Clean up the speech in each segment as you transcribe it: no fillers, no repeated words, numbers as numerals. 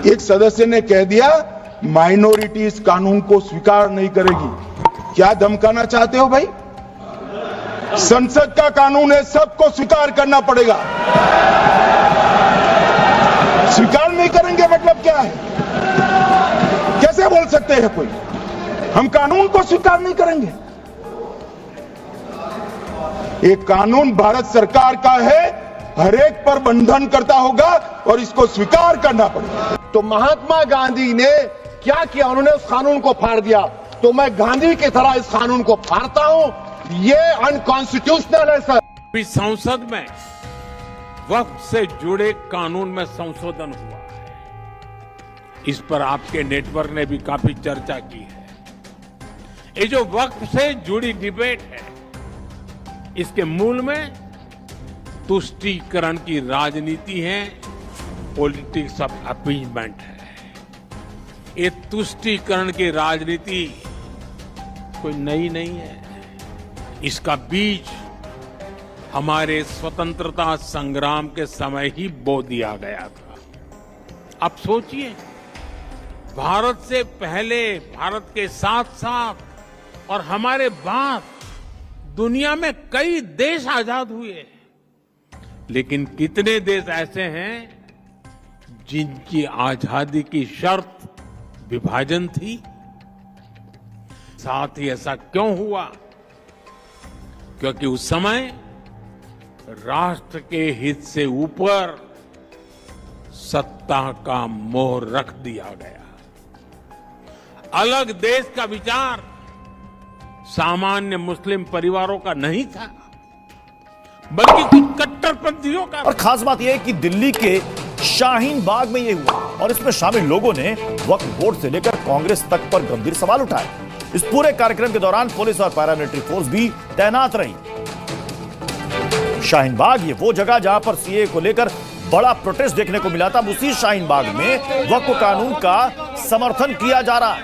एक सदस्य ने कह दिया माइनॉरिटी इस कानून को स्वीकार नहीं करेगी। क्या धमकाना चाहते हो भाई? संसद का कानून है, सबको स्वीकार करना पड़ेगा। स्वीकार नहीं करेंगे मतलब क्या है? कैसे बोल सकते हैं कोई हम कानून को स्वीकार नहीं करेंगे? एक कानून भारत सरकार का है, हर एक पर बंधन करता होगा और इसको स्वीकार करना पड़ेगा। तो महात्मा गांधी ने क्या किया? उन्होंने उस कानून को फाड़ दिया। तो मैं गांधी की तरह इस कानून को फाड़ता हूं। ये अनकॉन्स्टिट्यूशनल है सर। अभी संसद में वक्फ से जुड़े कानून में संशोधन हुआ है। इस पर आपके नेटवर्क ने भी काफी चर्चा की है। ये जो वक्फ से जुड़ी डिबेट है, इसके मूल में तुष्टीकरण की राजनीति है, पॉलिटिक्स ऑफ अपीजमेंट है। ये तुष्टीकरण की राजनीति कोई नई नहीं है। इसका बीज हमारे स्वतंत्रता संग्राम के समय ही बो दिया गया था। अब सोचिए, भारत से पहले, भारत के साथ साथ और हमारे बाद दुनिया में कई देश आजाद हुए, लेकिन कितने देश ऐसे हैं जिनकी आजादी की शर्त विभाजन थी? साथ ही ऐसा क्यों हुआ? क्योंकि उस समय राष्ट्र के हित से ऊपर सत्ता का मोह रख दिया गया। अलग देश का विचार सामान्य मुस्लिम परिवारों का नहीं था, बल्कि कुछ कट्टरपंथियों का। और खास बात यह है कि दिल्ली के शाहीन बाग में यह हुआ और इसमें शामिल लोगों ने वक्फ बोर्ड से लेकर कांग्रेस तक पर गंभीर सवाल उठाए। इस पूरे कार्यक्रम के दौरान पुलिस और पैरामिलिट्री फोर्स भी तैनात रही। शाहीन बाग ये वो जगह जहां पर सीए को लेकर बड़ा प्रोटेस्ट देखने को मिला था। उसी शाहीन बाग में वक्फ कानून का समर्थन किया जा रहा है।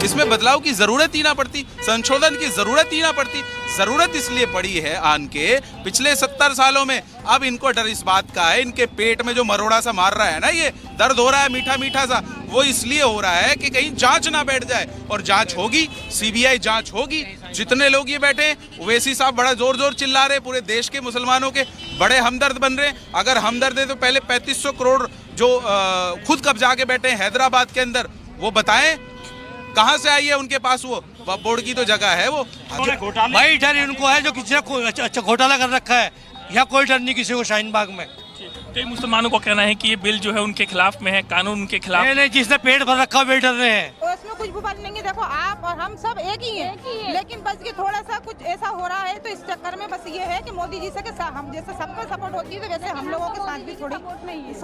इसमें बदलाव की जरूरत ही ना पड़ती, संशोधन की जरूरत ही ना पड़ती। जरूरत इसलिए पड़ी है आन के पिछले 70 सालों में। अब इनको डर इस बात का है, इनके पेट में जो मरोड़ा सा मार रहा है ना, ये दर्द हो रहा है मीठा मीठा सा, वो इसलिए हो रहा है कि कहीं जांच ना बैठ जाए। और जांच होगी, सीबीआई जांच होगी। जितने लोग ये बैठे, ओवैसी साहब बड़ा जोर जोर चिल्ला रहे, पूरे देश के मुसलमानों के बड़े हमदर्द बन रहे। अगर हमदर्द है तो पहले 3500 करोड़ जो खुद कब्जा के बैठे हैदराबाद के अंदर, वो बताएं कहां से आई है उनके पास? वो बोर्ड की तो जगह है वो। भाई डर उनको है जो किसी ने अच्छा घोटाला कर रखा है। यहाँ कोई डर नहीं किसी को शाहीन बाग में। कई मुसलमानों का कहना है कि ये बिल जो है उनके खिलाफ में है, कानून उनके खिलाफ। नहीं, जिसने पेट भर रखा वे डर रहे हैं। तो इसमें कुछ भी बात नहीं है। देखो, आप और हम सब एक ही हैं, लेकिन बस ये थोड़ा सा कुछ ऐसा हो रहा है, तो इस चक्कर में बस ये है कि मोदी जी से हम जैसे सबका सपोर्ट होती है, तो वैसे हम लोगों के साथ भी थोड़ी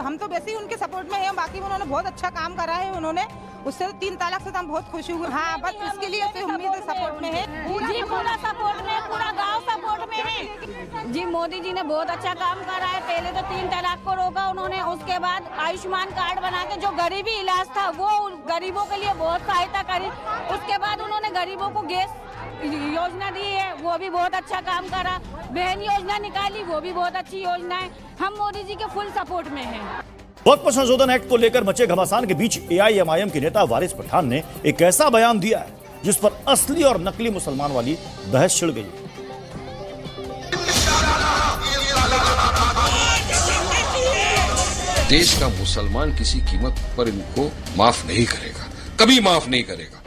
हम तो वैसे ही उनके सपोर्ट में है। बाकी उन्होंने बहुत अच्छा काम करा है, उन्होंने उससे 3 तलाक से हम बहुत खुश हुए। हाँ, बस इसके लिए उम्मीद सपोर्ट में है जी, पूरा सपोर्ट में, पूरा गाँव सपोर्ट में है जी। मोदी जी ने बहुत अच्छा काम करा है। पहले तो 3 तलाक को रोका उन्होंने, उसके बाद आयुष्मान कार्ड बना के जो गरीबी इलाज था वो गरीबों के लिए बहुत सहायता करी। उसके बाद उन्होंने गरीबों को गैस योजना दी है, वो भी बहुत अच्छा काम करा। बहन योजना निकाली, वो भी बहुत अच्छी योजना है। हम मोदी जी के फुल सपोर्ट में हैं। वक्फ संशोधन एक्ट को लेकर मचे घमासान के बीच एआईएमआईएम के नेता वारिस पठान ने एक ऐसा बयान दिया है जिस पर असली और नकली मुसलमान वाली बहस छिड़ गई। देश का मुसलमान किसी कीमत पर इनको माफ नहीं करेगा, कभी माफ नहीं करेगा।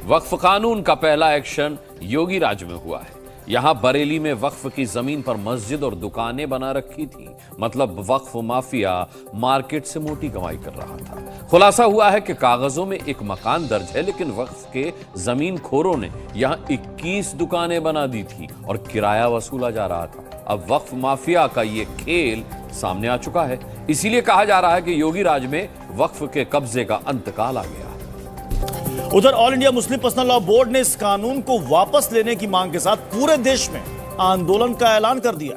वक्फ कानून का पहला एक्शन योगी राज में हुआ है। यहां बरेली में वक्फ की जमीन पर मस्जिद और दुकानें बना रखी थी। मतलब वक्फ माफिया मार्केट से मोटी कमाई कर रहा था। खुलासा हुआ है कि कागजों में एक मकान दर्ज है, लेकिन वक्फ के जमीन खोरों ने यहां 21 दुकानें बना दी थी और किराया वसूला जा रहा था। अब वक्फ माफिया का ये खेल सामने आ चुका है। इसीलिए कहा जा रहा है कि योगी राज में वक्फ के कब्जे का अंतकाल आ गया। उधर all India Muslim personal law board ने इस कानून को वापस लेने की मांग के साथ पूरे देश में आंदोलन का ऐलान कर दिया।